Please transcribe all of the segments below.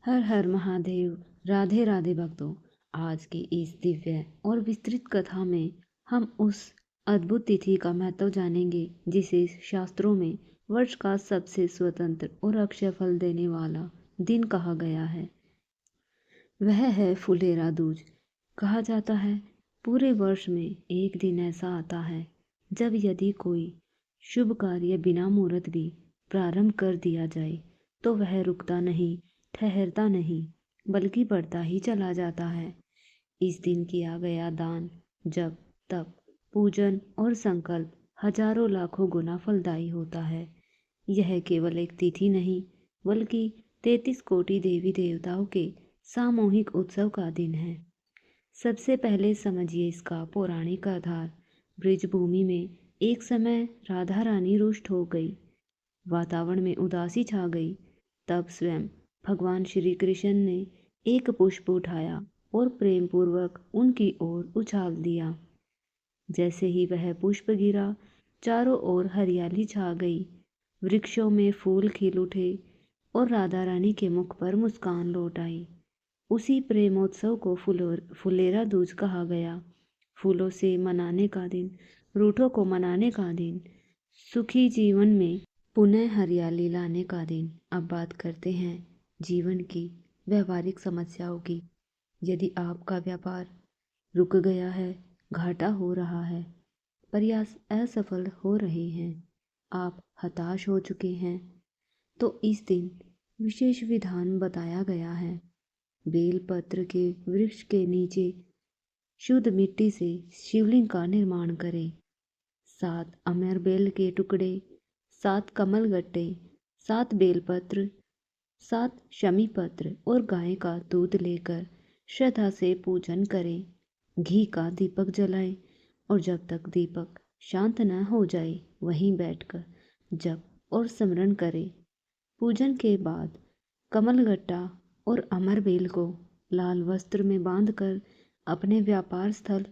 हर हर महादेव। राधे राधे भक्तों। आज की इस दिव्य और विस्तृत कथा में हम उस अद्भुत तिथि का महत्व जानेंगे जिसे शास्त्रों में वर्ष का सबसे स्वतंत्र और अक्षय फल देने वाला दिन कहा गया है। वह है फुलेरा दूज। कहा जाता है पूरे वर्ष में एक दिन ऐसा आता है जब यदि कोई शुभ कार्य बिना मुहूर्त भी प्रारंभ कर दिया जाए तो वह रुकता नहीं, ठहरता नहीं, बल्कि बढ़ता ही चला जाता है। इस दिन किया गया दान, जप, तप, पूजन और संकल्प हजारों लाखों गुना फलदायी होता है। यह केवल एक तिथि नहीं, बल्कि 33 कोटि देवी देवताओं के सामूहिक उत्सव का दिन है। सबसे पहले समझिए इसका पौराणिक आधार। ब्रिजभूमि में एक समय राधा रानी रुष्ट हो गई, वातावरण में उदासी छा गई। तब स्वयं भगवान श्री कृष्ण ने एक पुष्प उठाया और प्रेम पूर्वक उनकी ओर उछाल दिया। जैसे ही वह पुष्प गिरा, चारों ओर हरियाली छा गई, वृक्षों में फूल खिल उठे और राधा रानी के मुख पर मुस्कान लौट आई। उसी प्रेमोत्सव को फुलेरा दूज कहा गया। फूलों से मनाने का दिन, रूठों को मनाने का दिन, सुखी जीवन में पुनः हरियाली लाने का दिन। अब बात करते हैं जीवन की व्यवहारिक समस्याओं की। यदि आपका व्यापार रुक गया है, घाटा हो रहा है, प्रयास असफल हो रहे हैं, आप हताश हो चुके हैं, तो इस दिन विशेष विधान बताया गया है। बेलपत्र के वृक्ष के नीचे शुद्ध मिट्टी से शिवलिंग का निर्माण करें। 7 अमर बेल के टुकड़े, 7 कमल गट्टे, 7 बेलपत्र, 7 शमी पत्र और गाय का दूध लेकर श्रद्धा से पूजन करें। घी का दीपक जलाएं और जब तक दीपक शांत न हो जाए वहीं बैठकर जप और स्मरण करें। पूजन के बाद कमलगट्टा और अमर बेल को लाल वस्त्र में बांधकर अपने व्यापार स्थल,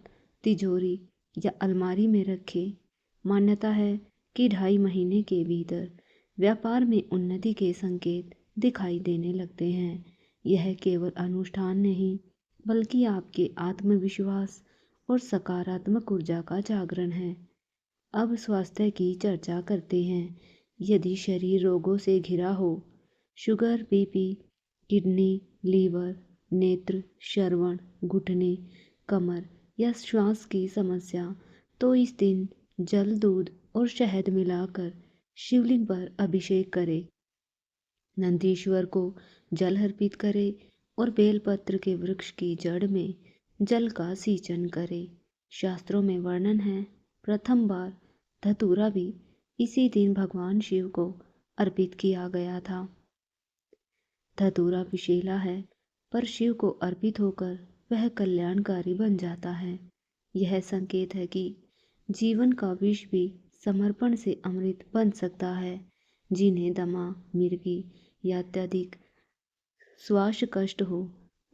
तिजोरी या अलमारी में रखें। मान्यता है कि 2.5 महीने के भीतर व्यापार में उन्नति के संकेत दिखाई देने लगते हैं। यह केवल अनुष्ठान नहीं, बल्कि आपके आत्मविश्वास और सकारात्मक ऊर्जा का जागरण है। अब स्वास्थ्य की चर्चा करते हैं। यदि शरीर रोगों से घिरा हो, शुगर, बीपी, किडनी, लीवर, नेत्र, श्रवण, घुटने, कमर या श्वास की समस्या, तो इस दिन जल, दूध और शहद मिलाकर शिवलिंग पर अभिषेक करें। नंदीश्वर को जल अर्पित करें और बेलपत्र के वृक्ष की जड़ में जल का सिंचन करें। शास्त्रों में वर्णन है, प्रथम बार धतूरा भी इसी दिन भगवान शिव को अर्पित किया गया था। धतूरा विषैला है, पर शिव को अर्पित होकर वह कल्याणकारी बन जाता है। यह संकेत है कि जीवन का विष भी समर्पण से अमृत बन सकता है। जिन्हें दमा, मिर्गी या अत्यधिक श्वास कष्ट हो,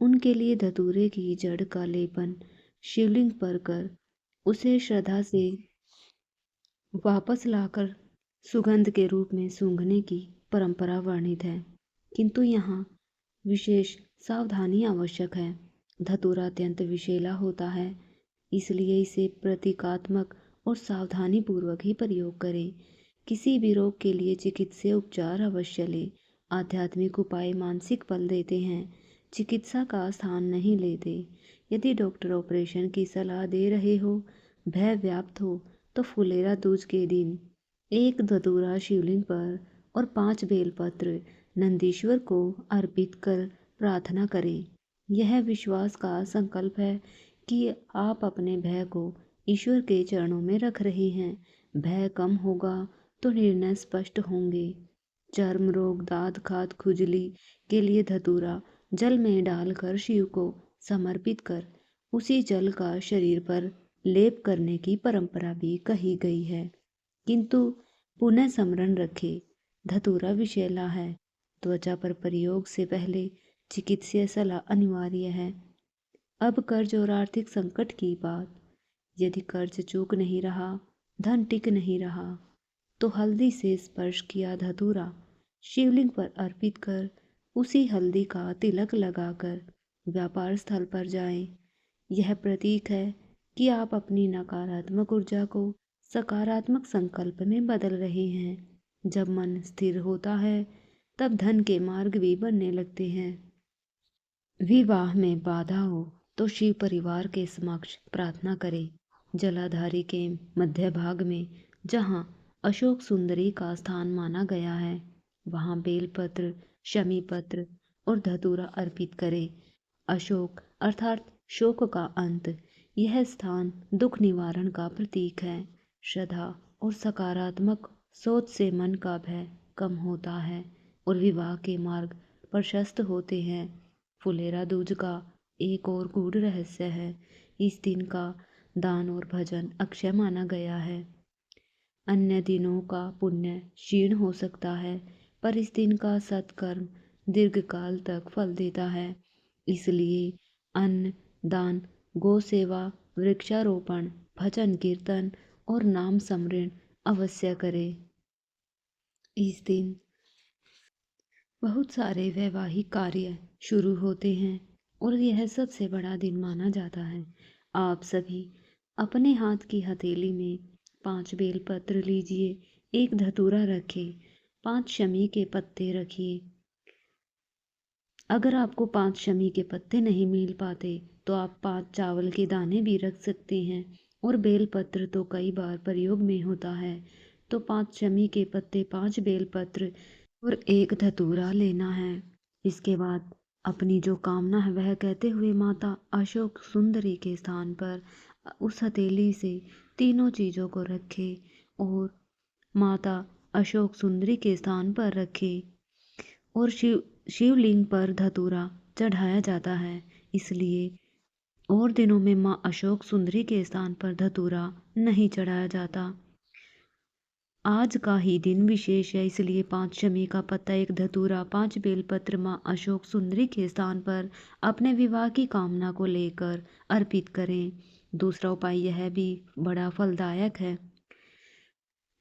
उनके लिए धतूरे की जड़ का लेपन शिवलिंग पर कर उसे श्रद्धा से वापस लाकर सुगंध के रूप में सूंघने की परंपरा वर्णित है। किंतु यहाँ विशेष सावधानी आवश्यक है। धतूरा अत्यंत विषैला होता है, इसलिए इसे प्रतीकात्मक और सावधानी पूर्वक ही प्रयोग करें। किसी भी रोग के लिए चिकित्सीय उपचार अवश्य लें। आध्यात्मिक उपाय मानसिक फल देते हैं, चिकित्सा का स्थान नहीं लेते। यदि डॉक्टर ऑपरेशन की सलाह दे रहे हो, भय व्याप्त हो, तो फुलेरा दूज के दिन एक धतूरा शिवलिंग पर और 5 बेलपत्र नंदीश्वर को अर्पित कर प्रार्थना करें। यह विश्वास का संकल्प है कि आप अपने भय को ईश्वर के चरणों में रख रहे हैं। भय कम होगा तो निर्णय स्पष्ट होंगे। चर्म रोग, दाद, खाद, खुजली के लिए धतूरा जल में डालकर शिव को समर्पित कर उसी जल का शरीर पर लेप करने की परंपरा भी कही गई है। किंतु पुनः स्मरण रखें, धतूरा विषैला है। त्वचा पर प्रयोग से पहले चिकित्सीय सलाह अनिवार्य है। अब कर्ज और आर्थिक संकट की बात। यदि कर्ज चूक नहीं रहा, धन टिक नहीं रहा, तो हल्दी से स्पर्श किया धतूरा शिवलिंग पर अर्पित कर उसी हल्दी का तिलक लगाकर व्यापार स्थल पर जाएं। यह प्रतीक है कि आप अपनी नकारात्मक ऊर्जा को सकारात्मक संकल्प में बदल रहे हैं। जब मन स्थिर होता है तब धन के मार्ग भी बनने लगते हैं। विवाह में बाधा हो तो शिव परिवार के समक्ष प्रार्थना करें। जलाधारी के मध्य भाग में जहाँ अशोक सुंदरी का स्थान माना गया है, वहाँ बेलपत्र, शमी पत्र और धतूरा अर्पित करें। अशोक अर्थात शोक का अंत। यह स्थान दुख निवारण का प्रतीक है। श्रद्धा और सकारात्मक सोच से मन का भय कम होता है और विवाह के मार्ग प्रशस्त होते हैं। फुलेरा दूज का एक और गूढ़ रहस्य है। इस दिन का दान और भजन अक्षय माना गया है। अन्य दिनों का पुण्य क्षीण हो सकता है, पर इस दिन का सत्कर्म दीर्घकाल तक फल देता है। इसलिए अन्न दान, गौ सेवा, वृक्षारोपण, भजन कीर्तन और नाम स्मरण अवश्य करें। इस दिन बहुत सारे वैवाहिक कार्य शुरू होते हैं और यह सबसे बड़ा दिन माना जाता है। आप सभी अपने हाथ की हथेली में 5 बेलपत्र लीजिए, 1 धतूरा रखें, 5 शमी के पत्ते रखिए। अगर आपको 5 शमी के पत्ते नहीं मिल पाते तो आप 5 चावल के दाने भी रख सकते हैं। और बेलपत्र तो कई बार प्रयोग में होता है, तो 5 शमी के पत्ते, 5 बेलपत्र और 1 धतूरा लेना है। इसके बाद अपनी जो कामना है वह कहते हुए माता अशोक सुंदरी के स्थान पर उस हथेली से तीनों चीज़ों को रखे और माता अशोक सुंदरी के स्थान पर रखे और शिवलिंग पर धतूरा चढ़ाया जाता है। इसलिए और दिनों में माँ अशोक सुंदरी के स्थान पर धतूरा नहीं चढ़ाया जाता। आज का ही दिन विशेष है, इसलिए 5 शमी का पत्ता, 1 धतूरा, 5 बेलपत्र माँ अशोक सुंदरी के स्थान पर अपने विवाह की कामना को लेकर अर्पित करें। दूसरा उपाय यह भी बड़ा फलदायक है।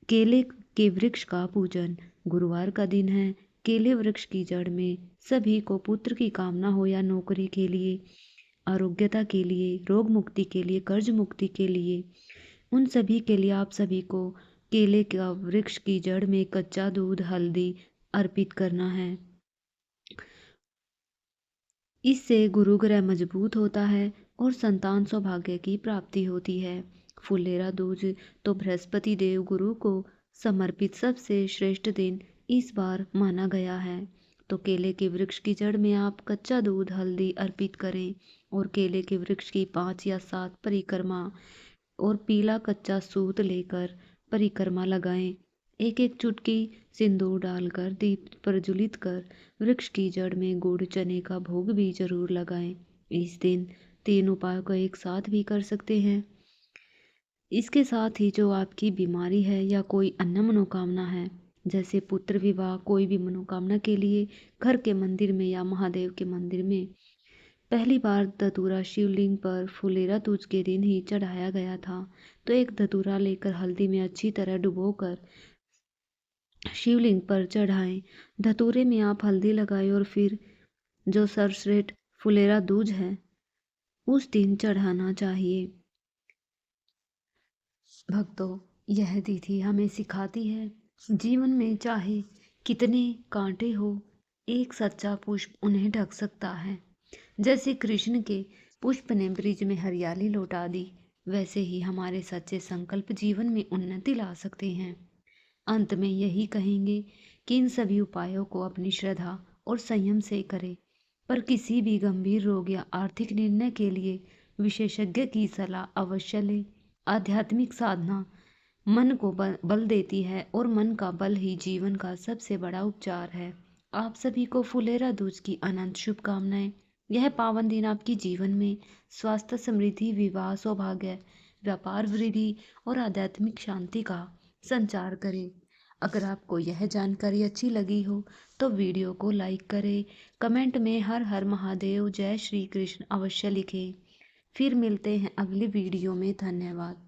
केले के वृक्ष का पूजन। गुरुवार का दिन है। केले वृक्ष की जड़ में सभी को पुत्र की कामना हो या नौकरी के लिए, आरोग्यता के लिए, रोग मुक्ति के लिए, कर्ज मुक्ति के लिए, उन सभी के लिए आप सभी को केले का वृक्ष की जड़ में कच्चा दूध, हल्दी अर्पित करना है। इससे गुरु ग्रह मजबूत होता है और संतान सौभाग्य की प्राप्ति होती है। फुलेरा दूज तो बृहस्पति देव गुरु को समर्पित सबसे श्रेष्ठ दिन इस बार माना गया है। तो केले के वृक्ष की जड़ में आप कच्चा दूध, हल्दी अर्पित करें और केले के वृक्ष की 5 या 7 परिक्रमा और पीला कच्चा सूत लेकर परिक्रमा लगाएं। एक एक चुटकी सिंदूर डालकर दीप प्रज्वलित कर वृक्ष की जड़ में गुड़ चने का भोग भी जरूर लगाएं। इस दिन 3 उपायों को एक साथ भी कर सकते हैं। इसके साथ ही जो आपकी बीमारी है या कोई अन्य मनोकामना है, जैसे पुत्र विवाह, कोई भी मनोकामना के लिए घर के मंदिर में या महादेव के मंदिर में पहली बार धतूरा शिवलिंग पर फुलेरा दूज के दिन ही चढ़ाया गया था, तो एक धतूरा लेकर हल्दी में अच्छी तरह डुबोकर शिवलिंग पर चढ़ाएं। धतूरे में आप हल्दी लगाएं और फिर जो सर्वश्रेष्ठ फुलेरा दूज है उस दिन चढ़ाना चाहिए। भक्तों, यह तिथि हमें सिखाती है जीवन में चाहे कितने कांटे हो, एक सच्चा पुष्प उन्हें ढक सकता है। जैसे कृष्ण के पुष्प ने ब्रिज में हरियाली लौटा दी, वैसे ही हमारे सच्चे संकल्प जीवन में उन्नति ला सकते हैं। अंत में यही कहेंगे कि इन सभी उपायों को अपनी श्रद्धा और संयम से करें, पर किसी भी गंभीर रोग या आर्थिक निर्णय के लिए विशेषज्ञ की सलाह अवश्य लें। आध्यात्मिक साधना मन को बल देती है और मन का बल ही जीवन का सबसे बड़ा उपचार है। आप सभी को फुलेरा दूज की अनंत शुभकामनाएं। यह पावन दिन आपकी जीवन में स्वास्थ्य, समृद्धि, विवाह, सौभाग्य, व्यापार वृद्धि और आध्यात्मिक शांति का संचार करे। अगर आपको यह जानकारी अच्छी लगी हो तो वीडियो को लाइक करें, कमेंट में हर हर महादेव, जय श्री कृष्ण अवश्य लिखें। फिर मिलते हैं अगली वीडियो में। धन्यवाद।